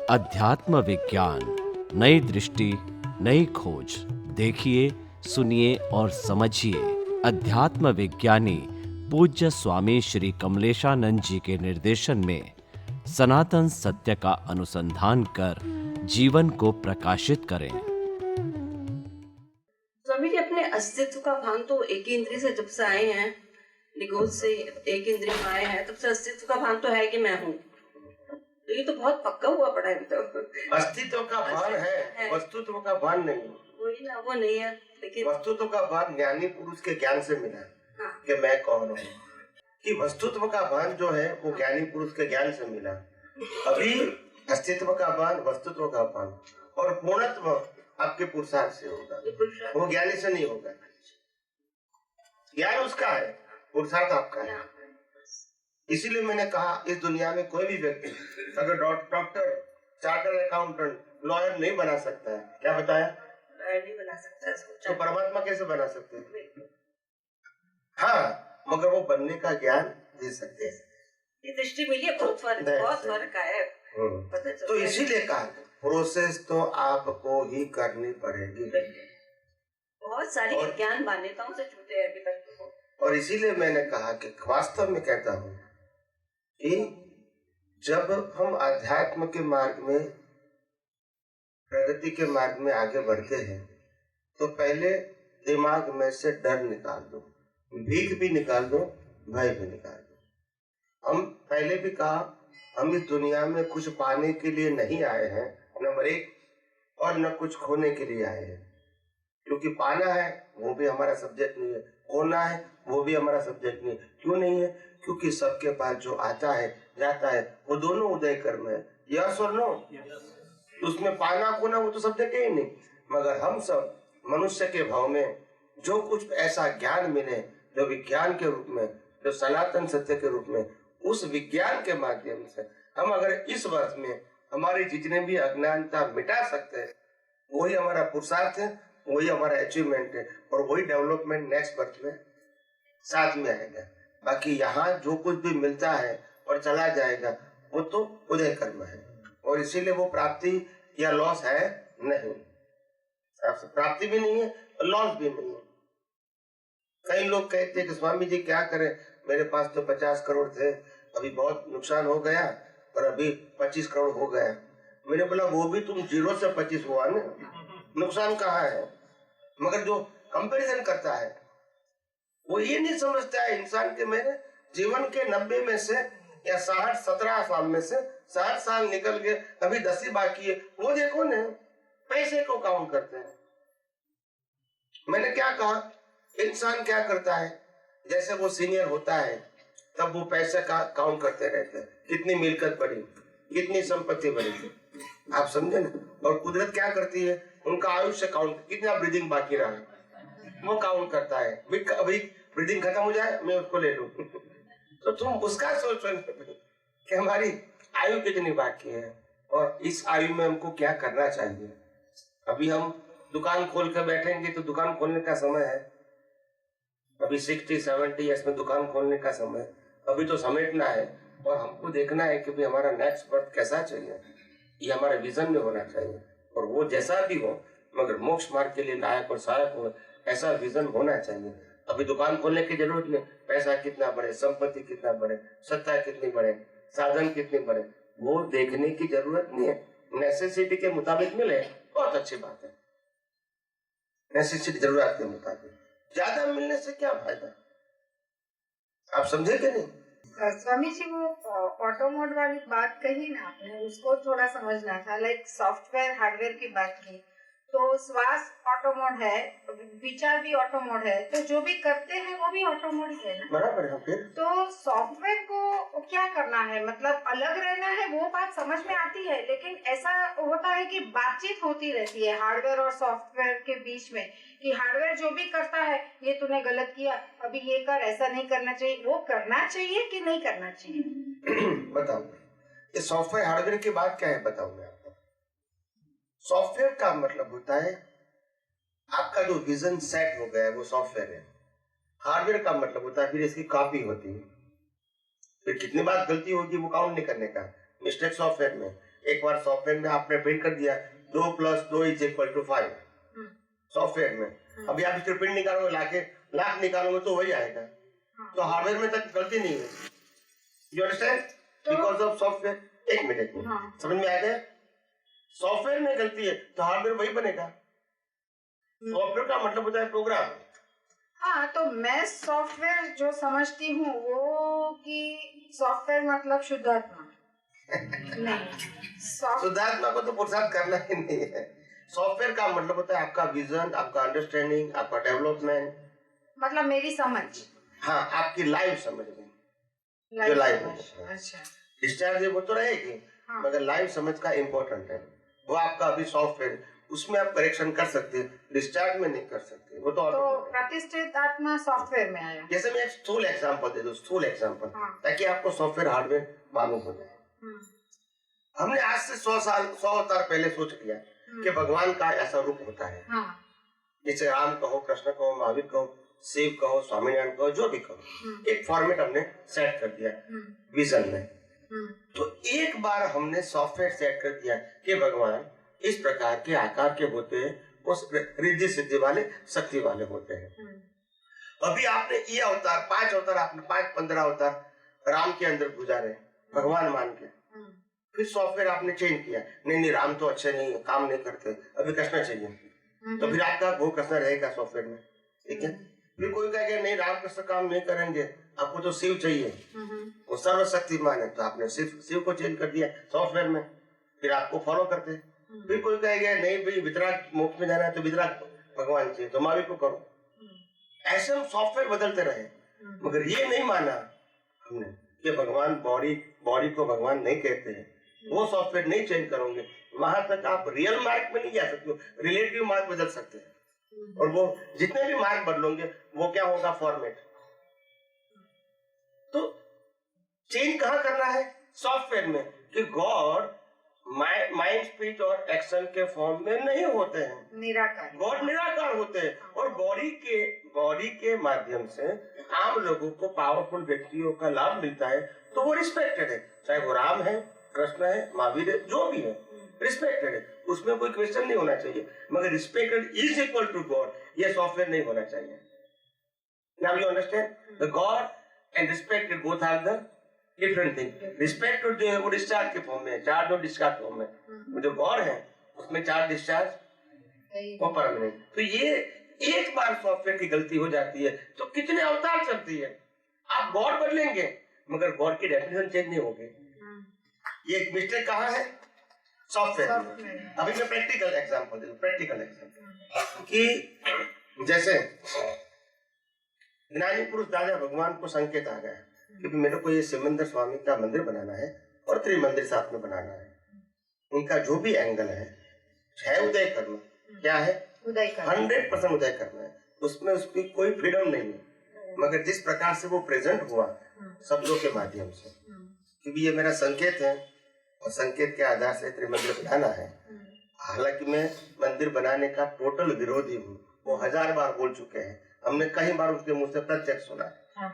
अध्यात्म विज्ञान, नई दृष्टि, नई खोज। देखिए, सुनिए और समझिए। अध्यात्म विज्ञानी पूज्य स्वामी श्री कमलेशानंद जी के निर्देशन में सनातन सत्य का अनुसंधान कर जीवन को प्रकाशित करें। स्वामी जी, अपने अस्तित्व का भान तो एक ही इंद्रिय से जब से आए हैं, निगोद से एक इंद्रिय में आए हैं, तब से अस्तित्व का भान तो है कि मैं हूँ। तो ये तो बहुत पक्का हुआ पड़ा है। तो अस्तित्व का भान है, वस्तुत्व का भान नहीं। वही ना, वो नहीं है। लेकिन वस्तुत्व का भान ज्ञानी पुरुष के ज्ञान से मिला है कि मैं कौन हूँ। कि वस्तुत्व का भान जो है वो ज्ञानी पुरुष के ज्ञान से मिला। अभी अस्तित्व का भान, वस्तुत्व का भान और पूर्णत्व आपके पुरुषार्थ से होगा, वो ज्ञानी से नहीं होगा। ज्ञान उसका है, पुरुषार्थ आपका है। इसीलिए मैंने कहा इस दुनिया में कोई भी व्यक्ति अगर डॉक्टर, चार्टर्ड अकाउंटेंट, लॉयर नहीं बना सकता है, क्या बताया? नहीं बना सकता तो परमात्मा कैसे बना सकते हैं? हाँ, मगर वो बनने का ज्ञान दे सकते हैं। ये दृष्टि मिली है, बहुत फर्क है। तो इसीलिए कहा प्रोसेस तो आपको ही करनी पड़ेगी। बहुत सारी ज्ञान मान्यताओं से छूटे हैं अभी तक। और इसीलिए मैंने कहा कि वास्तव में कहता हूँ कि जब हम अध्यात्म के मार्ग में, प्रगति के मार्ग में आगे बढ़ते हैं तो पहले दिमाग में से डर निकाल दो, भीख भी निकाल दो, भय भी निकाल दो। हम पहले भी कहा हम इस दुनिया में कुछ पाने के लिए नहीं आए हैं, नंबर एक, और न कुछ खोने के लिए आए हैं। क्योंकि पाना है वो भी हमारा सब्जेक्ट नहीं है, खोना है वो भी हमारा सब्जेक्ट नहीं है। क्यों नहीं है? क्योंकि सबके पास जो आता है जाता है वो दोनों उदय कर्म है। यस और नो? उसमें पाना खोना वो तो सब्जेक्ट ही नहीं। मगर हम सब मनुष्य के भाव में जो कुछ ऐसा ज्ञान मिले, जो विज्ञान के रूप में, जो सनातन सत्य के रूप में, उस विज्ञान के माध्यम से हम अगर इस वर्ष में हमारी जितने भी अज्ञानता मिटा सकते हैं, वही हमारा पुरुषार्थ है, वही हमारा अचीवमेंट है और वही डेवलपमेंट नेक्स्ट बर्थ में साथ में आएगा। बाकी यहाँ जो कुछ भी मिलता है और चला जाएगा वो तो उदय कर्म है। और इसीलिए वो प्राप्ति या लॉस है नहीं, प्राप्ति भी नहीं है और लॉस भी नहीं है। कई लोग कहते हैं कि स्वामी जी क्या करें, मेरे पास तो 50 करोड़ थे, अभी बहुत नुकसान हो गया और अभी 25 करोड़ हो गया। मैंने बोला वो भी तुम 0 से 25 हुआ ना, नुकसान कहाँ है? मगर जो कंपैरिजन करता है वो ये नहीं समझता है इंसान के मेरे जीवन के 90 में से या 60-17 साल में से 60 साल निकल गए, अभी 10 ही बाकी है। वो देखो ना, पैसे को काउंट करते हैं। मैंने क्या कहा, इंसान क्या करता है, जैसे वो सीनियर होता है तब वो पैसे का काउंट करते रहते हैं, कितनी मिलकत बढ़ी, कितनी संपत्ति बढ़ी, आप समझे ना। और कुदरत क्या करती है, उनका आयुष्य काउंट, कितना ब्रीदिंग बाकी रहा वो काउंट करता है। अभी ब्रीदिंग खत्म हो जाए मैं उसको ले लूं तो तुम उसका सोचो कि हमारी आयु कितनी बाकी है और इस आयु में हमको क्या करना चाहिए। अभी हम दुकान खोल कर बैठेंगे तो दुकान खोलने का समय है, अभी 60-70 ईयर्स में दुकान खोलने का समय, अभी तो समेटना है और हमको देखना है कि भाई हमारा नेक्स्ट बर्थ कैसा चाहिए, ये हमारे विजन में होना चाहिए। और वो जैसा भी हो मगर मोक्ष मार्ग के लिए लायक और सहायक हो, ऐसा विजन होना चाहिए। अभी दुकान खोलने की जरूरत नहीं, पैसा कितना बढ़े, संपत्ति कितना बढ़े, सत्ता कितनी बढ़े, साधन कितने बढ़े, वो देखने की जरूरत नहीं है। नेसेसिटी के मुताबिक मिले बहुत अच्छी बात है, नेसेसिटी जरूरत के मुताबिक। ज्यादा मिलने से क्या फायदा, आप समझे कि नहीं? स्वामी जी, वो ऑटो मोड वाली बात कही ना आपने, उसको थोड़ा समझना था। लाइक सॉफ्टवेयर हार्डवेयर की बात की तो श्वास ऑटो मोड है, विचार भी ऑटो मोड है, तो जो भी करते हैं वो भी ऑटो मोड ही है ना। बराबर है। फिर तो सॉफ्टवेयर को क्या करना है, मतलब अलग रहना है, वो बात समझ में आती है। लेकिन ऐसा होता है कि बातचीत होती रहती है हार्डवेयर और सॉफ्टवेयर के बीच में कि हार्डवेयर जो भी करता है, ये तूने गलत किया, अभी ये कर, ऐसा नहीं करना चाहिए। वो करना चाहिए कि नहीं करना चाहिए? बताओ, ये सॉफ्टवेयर हार्डवेयर की बात क्या है, बताओ मैं आपको। सॉफ्टवेयर का मतलब होता है आपका जो विजन सेट हो गया है वो सॉफ्टवेयर है। हार्डवेयर का मतलब होता है फिर इसकी कॉपी होती है, फिर कितनी बार गलती होगी वो काउंट नहीं करने का, मिस्टेक सॉफ्टवेयर में। एक बार सॉफ्टवेयर में आपने प्रिंट कर दिया 2 + 2 = 5 सॉफ्टवेयर में। अभी आप इसके प्रिंट निकालोगे, लाख निकालोगे तो वही आएगा। तो हार्डवेयर में तक गलती नहीं है। You understand? Because of software. एक मिनट में समझ में आ गया? सॉफ्टवेयर में गलती है तो हार्डवेयर वही बनेगा। सॉफ्टवेयर का मतलब होता है प्रोग्राम। हाँ, तो मैं सॉफ्टवेयर जो समझती हूँ वो कि सॉफ्टवेयर मतलब शुद्धात्मा नहीं, शुद्धात्मा को तो पुरुषार्थ करना ही नहीं है। सॉफ्टवेयर का मतलब होता है आपका विजन, आपका अंडरस्टैंडिंग, आपका डेवलपमेंट, मतलब मेरी समझ। हाँ, आपकी लाइव समझ में, जो लाइफ लाइव समझ। अच्छा। डिस्चार्ज वो तो रहेगी, हाँ। मगर लाइव समझ का इम्पोर्टेंट है। वो आपका अभी सॉफ्टवेयर, उसमें आप करेक्शन कर सकते हैं, डिस्चार्ज में नहीं कर सकते। वो तो प्रतिष्ठित आत्मा सॉफ्टवेयर में आया। जैसे मैं एक स्थूल एग्जांपल दे दूं, स्थूल एग्जांपल, हाँ। ताकि आपको सॉफ्टवेयर हार्डवेयर मालूम हो जाए। हमने आज से 100 अवतार पहले सोच लिया कि भगवान का ऐसा रूप होता है। हाँ। जैसे राम कहो, कृष्ण कहो, महावीर कहो, शिव कहो, स्वामीनारायण कहो, जो भी कहो, एक फॉर्मेट हमने सेट कर दिया विजन में। तो एक बार हमने सॉफ्टवेयर सेट कर दिया कि भगवान इस प्रकार के आकार के होते हैं, उस रिद्धि सिद्धि वाले, शक्ति वाले होते हैं। अभी आपने ये अवतार 5 अवतार, आपने 5-15 अवतार राम के अंदर गुजारे भगवान मान के। फिर सॉफ्टवेयर आपने चेंज किया, नहीं राम तो अच्छे नहीं है, काम नहीं करते, अभी कृष्ण चाहिए। तो फिर आपका वो कृष्ण रहेगा सॉफ्टवेयर में, ठीक है। फिर कोई कहेगा नहीं राम कृष्ण काम नहीं करेंगे, आपको तो शिव चाहिए, वो सर्वशक्तिमान है, तो आपने शिव को चेंज कर दिया सॉफ्टवेयर में, फिर आपको फॉलो करते। फिर कोई कहेगा नहीं भाई वितराग मोक्ष में जाना है तो वितराग भगवान चाहिए, तो महावीर को करो। ऐसे हम सॉफ्टवेयर बदलते रहे, मगर ये नहीं माना हमने कि भगवान बॉडी को भगवान नहीं कहते हैं। वो सॉफ्टवेयर नहीं चेंज करोगे, वहां तक आप रियल मार्क में नहीं जा सकते हो, रिलेटिव मार्क बदल सकते हैं। और वो जितने भी मार्क बदलोगे वो क्या होगा, फॉर्मेट। तो चेंज कहाँ करना है, सॉफ्टवेयर में, कि गॉड माइंड, स्पीच और एक्शन के फॉर्म में नहीं होते हैं, निराकार, गॉड निराकार होते हैं। और बॉडी के माध्यम से आम लोगों को, पावरफुल व्यक्तियों का लाभ मिलता है, तो वो रिस्पेक्टेड है, चाहे वो राम है, कृष्ण है, महावीर है, जो भी है, रिस्पेक्टेड है, उसमें कोई क्वेश्चन नहीं होना चाहिए। मगर respected is equal to God, ये सॉफ्टवेयर नहीं होना चाहिए। Now you understand, the God and respected both are the different thing. Respected जो है वो डिस्चार्ज के फॉर्म में, चार्ज और डिस्चार्ज फॉर्म में। जो गॉड है उसमें चार्ज डिस्चार्ज और परमानेंट। तो ये एक बार सॉफ्टवेयर की गलती हो जाती है तो कितने अवतार चलती है। आप गॉड बदलेंगे मगर गॉड की डेफिनेशन चेंज नहीं होगी। ये एक मिस्टेक कहाँ है, सॉफ्टवेयर में। अभी मैं प्रैक्टिकल एग्जांपल दे दूं, प्रैक्टिकल एग्जांपल कि जैसे ज्ञानी पुरुष दादा भगवान को संकेत आ गया कि मेरे को ये सिमंदर स्वामी का मंदिर बनाना है और त्रिमंदिर साथ में बनाना है। उनका जो भी एंगल है उदय कर्म, क्या है, उदय कर्म, 100% उदय कर्म है, उसमें उसकी कोई फ्रीडम नहीं है। मगर जिस प्रकार से वो प्रेजेंट हुआ शब्दों के माध्यम से, क्योंकि ये मेरा संकेत है और संकेत के आधार से त्रिमंदिर बनाना है। हालांकि मैं मंदिर बनाने का टोटल विरोधी हूँ, वो 1000 बार बोल चुके हैं, हमने कई बार उसके मुंह से प्रत्यक्ष सुना है,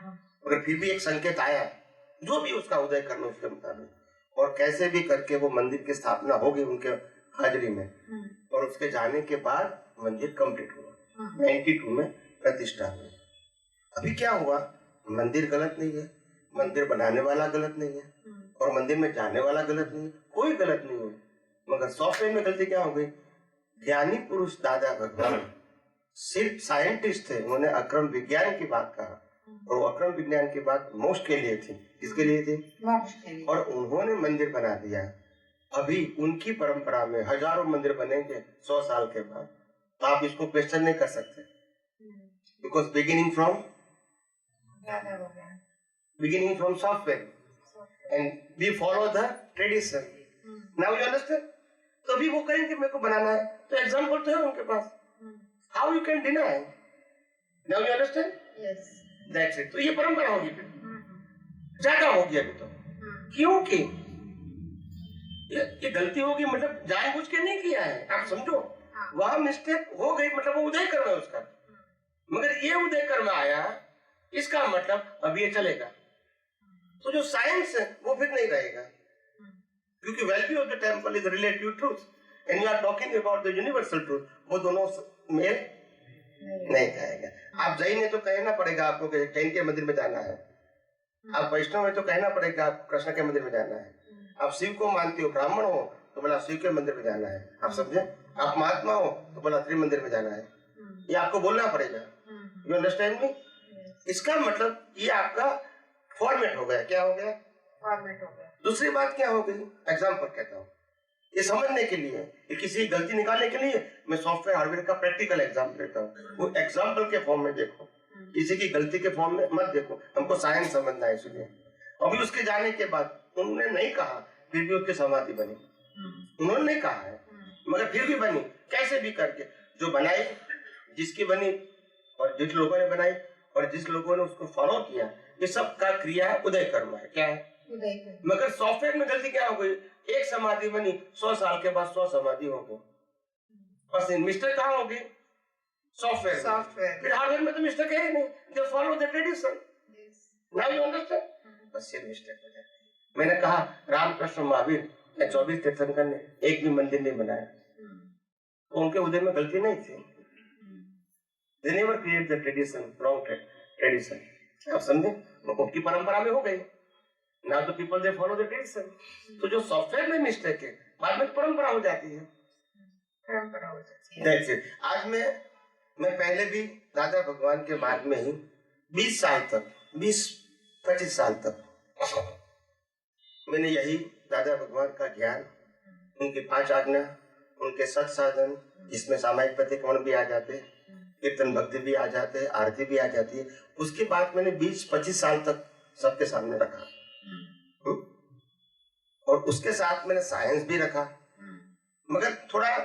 मगर फिर भी एक संकेत आया, जो भी उसका उदय करना उसके मुताबिक, और कैसे भी करके वो मंदिर की स्थापना होगी उनके हाजिरी में। और उसके जाने के बाद मंदिर कंप्लीट हुआ, 92 में प्रतिष्ठा हुई। अभी क्या हुआ, मंदिर गलत नहीं है, मंदिर बनाने वाला गलत नहीं है, और मंदिर में जाने वाला गलत नहीं है, कोई गलत नहीं है। मगर सॉफ्टवेयर में गलती क्या हो गई, ज्ञानी पुरुष दादा भगवान सिर्फ साइंटिस्ट थे, उन्होंने अक्रम विज्ञान की बात कहा, और वो अक्रम विज्ञान की बात मोक्ष के लिए थी। किसके लिए थी, मोक्ष के लिए। और उन्होंने मंदिर बना दिया। अभी उनकी परंपरा में हजारों मंदिर बनेंगे 100 साल के बाद, तो आप इसको क्वेश्चन नहीं कर सकते, because beginning from software and we follow the tradition. Now you understand. तो अभी वो कहेंगे मेरे को बनाना है, तो एग्जांपल तो है उनके पास, how you can deny. Now you understand, yes, that's it. तो ये परंपरा होगी, फिर ज्यादा होगी अभी तो, क्योंकि ये गलती होगी, मतलब जानबूझ के नहीं किया है, आप समझो। वहां मिस्टेक हो गई, मतलब वो उदय कर्म है उसका, मगर ये उदय कर्म आया, इसका मतलब अब ये चलेगा। तो जो साइंस है वो फिर नहीं रहेगा, क्योंकि value of the temple is relative truth and you are talking about the universal truth, वो दोनों मेल नहीं खाएगा। आप जैन है तो कहना पड़ेगा आपको कि जैन के मंदिर में जाना है, आप वैष्णव है तो कहना पड़ेगा आप कृष्ण के मंदिर में जाना है, आप शिव को मानते हो, ब्राह्मण हो तो बोला शिव के मंदिर में जाना है, आप समझे, आप महात्मा हो तो बोला त्रिमंदिर में जाना है, ये आपको बोलना पड़ेगा। You understand me? इसका मतलब ये आपका फॉर्मेट हो गया। क्या हो गया? फॉर्मेट हो गया। दूसरी बात क्या हो गई? एग्जाम्पल कहता हूँ, ये समझने के लिए, ये किसी गलती निकालने के लिए मैं सॉफ्टवेयर हार्डवेयर का प्रैक्टिकल एग्जाम्पल देता हूँ। वो एग्जाम्पल के फॉर्म में देखो, किसी की गलती के फॉर्म में मत देखो। हमको साइंस समझना है इसलिए। अभी उसके जाने के बाद उन्होंने नहीं कहा, फिर भी उसकी समाधि बनी। उन्होंने नहीं कहा है मगर फिर भी बनी, कैसे भी करके। जो बनाई, जिसकी बनी और जिस लोगों ने बनाई और जिस लोगों ने उसको फॉलो किया, ये सब का क्रिया उदय कर्म है। क्या है? मगर सॉफ्टवेयर में गलती क्या हो गई? एक समाधि बनी, 100 साल के बाद 100 समाधि हो गई। बस मिस्टेक कहाँ होगी? सॉफ्टवेयर। फिर हार्डवेयर में तो मिस्टेक है ही नहीं, they follow the tradition. Now you understand? बस ये मिस्टेक हो जाती है। मैंने कहा रामकृष्ण महावीर 24 तीर्थंकर ने एक भी मंदिर नहीं बनाया, तो उनके उदय में गलती नहीं थी। They never create the tradition, wrong tradition. आप समझे? उनकी परंपरा में हो गई। Now the people they follow the tradition. तो जो सॉफ्टवेयर में मिस्टेक है, बाद में परंपरा हो जाती है। परंपरा हो जाती है। That's it. आज मैं पहले भी दादा भगवान के मार्ग में ही 20 साल तक, 20-25 साल तक मैंने यही दादा भगवान का ज्ञान, उनकी 5 आज्ञा, उनके सत साधन, जिसमें सामायिक प्रतिक्रमण भी आ जाते हैं, कीर्तन भक्ति भी आ जाते हैं, आरती भी आ जाती है, उसके बाद मैंने 20-25 साल तक सबके सामने रखा। और उसके साथ मैंने साइंस भी रखा, मगर थोड़ा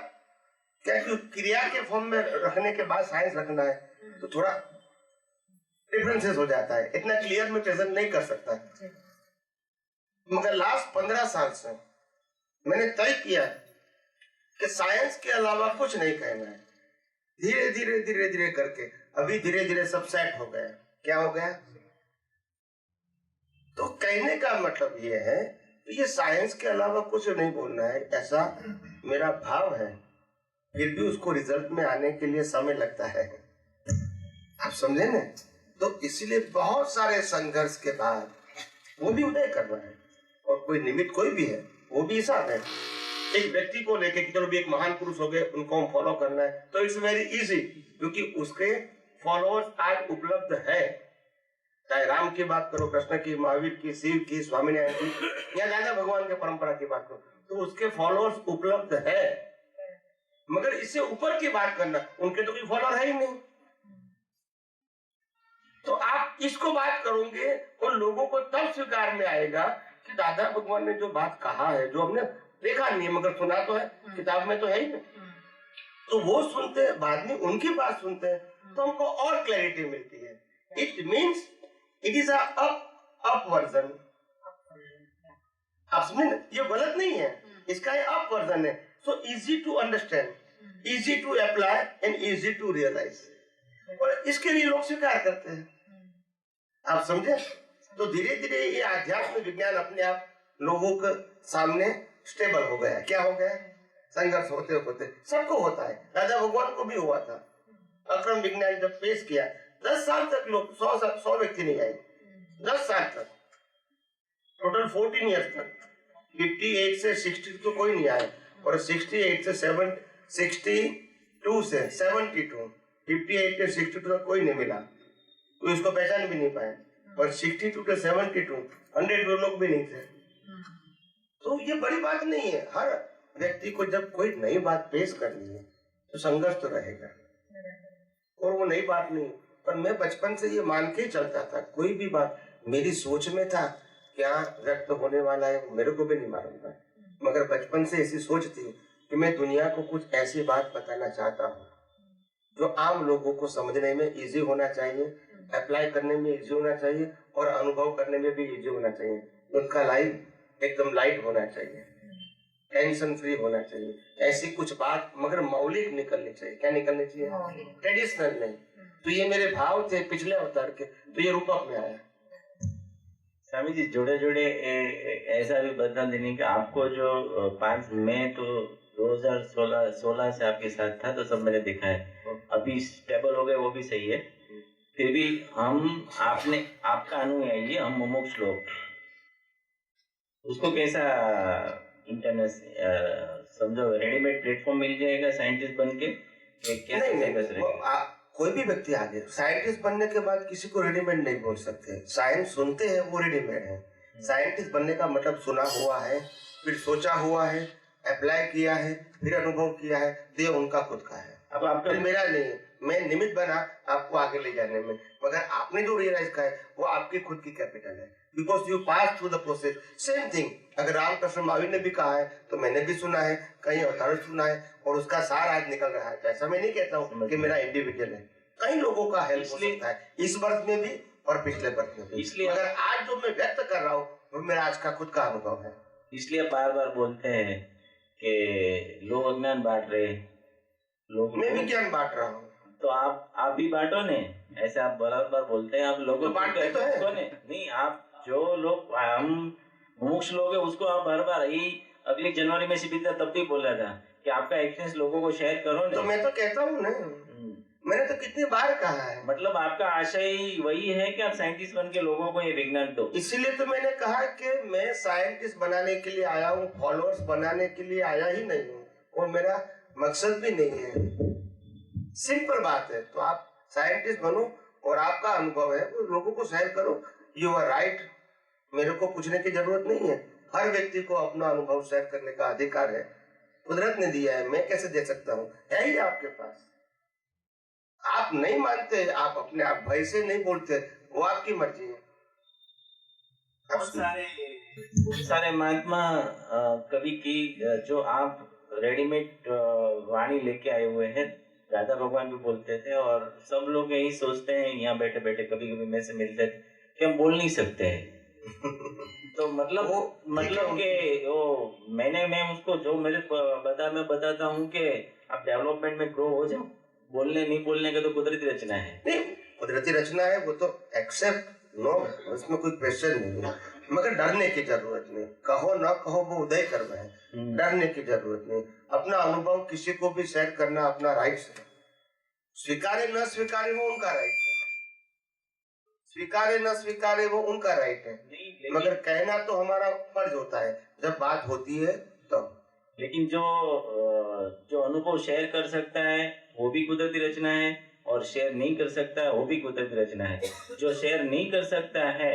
क्या कि क्रिया के फॉर्म में रखने के बाद साइंस रखना है तो थोड़ा डिफरेंसेस हो जाता है, इतना क्लियर में प्रेजेंट नहीं कर सकता। मगर लास्ट 15 साल से मैंने तय किया कि साइंस के अलावा कुछ नहीं कहना है। धीरे धीरे धीरे धीरे करके अभी धीरे धीरे सब सेट हो गया। क्या हो गया? तो कहने का मतलब ये है कि ये साइंस के अलावा कुछ नहीं बोलना है, ऐसा मेरा भाव है। फिर भी उसको रिजल्ट में आने के लिए समय लगता है, आप समझे ना? तो इसलिए बहुत सारे संघर्ष के बाद वो भी उदय कर रहा है। और कोई निमित्त कोई भी है, वो भी हिसाब है। एक व्यक्ति को लेके कि चलो भी एक महान पुरुष हो गए, उनको हम फॉलो करना है, तो इट्स वेरी इजी, क्योंकि उसके फॉलोअर्स आज उपलब्ध है। चाहे राम की बात करो, कृष्ण की, महावीर की, शिव की, स्वामीनारायण की, या दादा भगवान के परंपरा की बात करो, तो उसके फॉलोअर्स उपलब्ध है। मगर इससे ऊपर की बात करना, उनके तो कोई फॉलोअर है ही नहीं। तो आप इसको बात करोगे और लोगों को तब स्वीकार में आएगा कि दादा भगवान ने जो बात कहा है, जो हमने देखा नहीं मगर सुना तो है, किताब में तो है ही नहीं, तो वो सुनते हैं, बाद में उनकी बात सुनते हैं, तो हमको और क्लैरिटी मिलती है। It means it is up version. आप समझे ना? ये गलत नहीं है, इसका ये अप वर्जन है। So easy to understand, easy to apply and easy to realise, और इसके लिए लोग स्वीकार करते हैं। आप समझे? तो धीरे धीरे ये आध्यात्मिक विज्ञान अपने आप लोगों के सामने स्टेबल हो गया। क्या हो गया? संघर्ष होते होते सबको होता है, राजा भगवान को भी हुआ था। अक्रम विज्ञान जब पेश किया, 10 साल तक लोग 100 व्यक्ति नहीं आए, 10 साल तक, टोटल 14 ईयर्स तक। 58 से 60 तो कोई नहीं आए, और 68 से 62 से 72, 58 से 62 तक कोई नहीं मिला, तो इसको पहचान भी नहीं पाए। और 62 से 72 100 लोग भी नहीं थे। तो ये बड़ी बात नहीं है। हर व्यक्ति को जब कोई नई बात पेश करनी है तो संघर्ष तो रहेगा, और वो नई बात नहीं। पर मैं बचपन से ये मान के चलता था, कोई भी बात मेरी सोच में था क्या व्यक्त होने वाला है मेरे को भी नहीं मालूम था, मगर बचपन से ऐसी सोच थी कि मैं दुनिया को कुछ ऐसी बात बताना चाहता हूँ जो आम लोगों को समझने में इजी होना चाहिए, अप्लाई करने में इजी होना चाहिए, और अनुभव करने में भी इजी होना चाहिए। उनका लाइफ एकदम लाइट होना चाहिए, टेंशन फ्री होना चाहिए, ऐसी कुछ बात मगर मौलिक निकलनी चाहिए। क्या निकलनी चाहिए? ट्रेडिशनल नहीं। तो ये मेरे भाव थे पिछले अवतार के, तो ये रूपक में आया। स्वामी जी जोड़े जोड़े ऐसा भी बता देने कि आपको जो 5 मई तो 2016 से आपके साथ था, तो सब मैंने देखा है। अभी स्टेबल हो गए, वो भी सही है। फिर भी हम आपका अनुयायी, हम मुमुक्ष लोग, उसको कैसा इंटरनेट समझो, रेडीमेड प्लेटफॉर्म मिल जाएगा साइंटिस्ट बन के? कोई भी व्यक्ति आगे साइंटिस्ट बनने के बाद किसी को रेडीमेड नहीं बोल सकते। साइंस सुनते हैं वो रेडीमेड है। साइंटिस्ट बनने का मतलब सुना हुआ है, फिर सोचा हुआ है, अप्लाई किया है, फिर अनुभव किया है, ये उनका खुद का है। अब आपका मेरा नहीं है, मैं निमित्त बना आपको आगे ले जाने में, मगर आपने जो रियलाइज किया है वो आपकी खुद की कैपिटल है, because you pass through the process. Same thing अगर रामकृष्ण महावीर ने भी कहा है तो मैंने भी सुना है, कहीं अवतार सुना है, और उसका सार आज निकल रहा है। ऐसा मैं नहीं कहता हूँ कि मेरा इंडिविजुअल है, कई लोगों का हेल्प हो सकता है, इस वर्ष में भी और पिछले वर्ष में भी। इसलिए अगर आज जो मैं व्यक्त कर रहा हूँ वो मेरा आज का खुद का अनुभव है। इसलिए बार बार बोलते हैं कि लोग अज्ञान बांट रहे, लोग मैं भी ज्ञान बांट रहा हूँ, तो आप भी बांटो ने। ऐसे आप बार बोलते हैं, आप लोगों तो बांटते तो है नहीं, आप जो लोग हम मुमुक्ष लोग हैं उसको आप बार यही अगली जनवरी में शिविर तब भी बोला था कि आपका एक्सपीरियंस लोगों को शेयर करो। तो मैं तो कहता हूँ ना, मैंने तो कितनी बार कहा है। मतलब आपका आशय वही है कि आप साइंटिस्ट बन के लोगों को ये विज्ञान दो। इसीलिए तो मैंने कहा कि मैं साइंटिस्ट बनाने के लिए आया हूँ, फॉलोअर्स बनाने के लिए आया ही नहीं हूँ, और मेरा मकसद भी नहीं है। सिंपल बात है। तो आप साइंटिस्ट बनो और आपका अनुभव है वो लोगों को शेयर करो। यू आर राइट, मेरे को पूछने की जरूरत नहीं है। हर व्यक्ति को अपना अनुभव शेयर करने का अधिकार है, कुदरत ने दिया है, मैं कैसे दे सकता हूँ? है ही आपके पास। आप नहीं मानते, आप अपने आप भय से नहीं बोलते, वो आपकी मर्जी है। बहुत सारे महात्मा कवि की जो आप रेडीमेड वाणी लेके आए हुए हैं, राधा भगवान भी बोलते थे, और सब लोग यही सोचते हैं यहाँ बैठे बैठे, कभी कभी में से मिलते थे कि हम बोल नहीं सकते हैं। तो मतलब कि वो मैं उसको जो मैं बताता हूँ कि आप डेवलपमेंट में ग्रो हो जाओ, बोलने नहीं बोलने का तो कुदरती रचना है। नहीं, कुदरती रचना है वो तो एक्सेप्ट नो, उसमें कोई क्वेश्चन नहीं है, मगर डरने की जरूरत नहीं। कहो ना कहो वो उदय कर्म है, डरने की जरूरत नहीं। अपना अनुभव किसी को भी शेयर करना अपना राइट है। स्वीकारे न स्वीकारे वो उनका राइट है, स्वीकारे न स्वीकारे वो उनका राइट है, मगर कहना तो हमारा फर्ज होता है जब बात होती है तो। लेकिन जो अनुभव शेयर कर सकता है वो भी कुदरती रचना है, और शेयर नहीं कर सकता है वो भी कुदरती रचना है। जो शेयर नहीं कर सकता है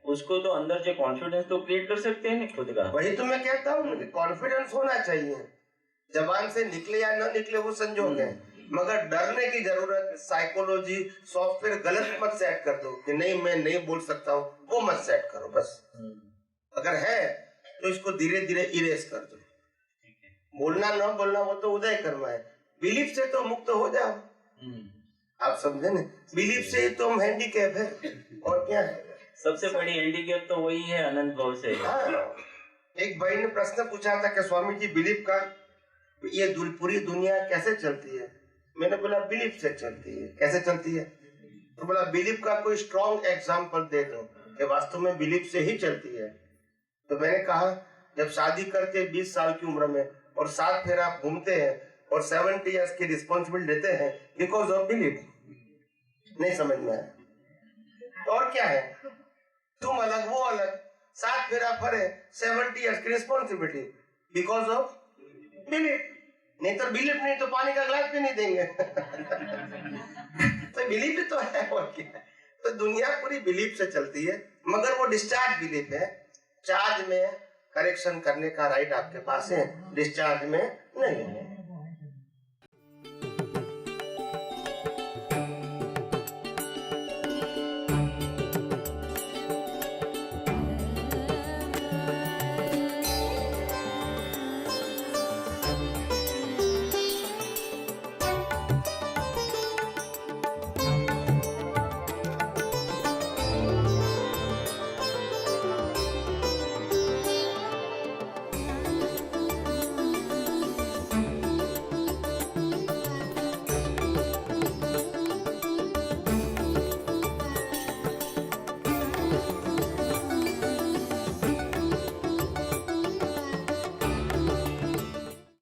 उसको तो अंदर से कॉन्फिडेंस तो क्रिएट कर सकते हैं खुद का। वही तो मैं कहता हूँ, कॉन्फिडेंस होना चाहिए। जबान से निकले या न निकले वो संजोग है, मगर डरने की जरूरत। साइकोलॉजी सॉफ्टवेयर गलत मत सेट कर दो कि नहीं मैं नहीं बोल सकता हूँ, वो मत सेट करो बस। अगर है तो इसको धीरे धीरे इरेज कर दो। बोलना न बोलना वो तो उदय कर्म है। बिलीफ से तो मुक्त हो जाओ। आप समझे ना, बिलीफ से ही तो हम हैंडीकैप है, और क्या है? सबसे बड़ी हैंडीकैप तो वही है अनंत भाव से। हाँ। एक भाई ने प्रश्न पूछा था कि स्वामी जी बिलीफ का ये पूरी दुनिया कैसे चलती है? मैंने बोला बिलीफ से चलती है। कैसे चलती है? तो बोला बिलीफ का कोई स्ट्रॉन्ग एग्जाम्पल दे दो कि वास्तव में बिलीफ से ही चलती है। तो मैंने कहा जब शादी करके 20 साल की उम्र में और 7 फेरा घूमते हैं और 70 इयर्स की रिस्पॉन्सिबिलिटी लेते हैं बिकॉज ऑफ बिलीफ। नहीं समझ में आया तो और क्या है? तुम अलग वो अलग, 7 फेरा फरे, 70 इयर्स की रिस्पॉन्सिबिलिटी बिकॉज ऑफ बिलीफ। नहीं तो बिलीफ नहीं तो पानी का ग्लास भी नहीं देंगे। तो बिलीफ ही तो है, और क्या है? तो दुनिया पूरी बिलीफ से चलती है, मगर वो डिस्चार्ज बिलीफ है। चार्ज में करेक्शन करने का राइट आपके पास है, डिस्चार्ज में नहीं है।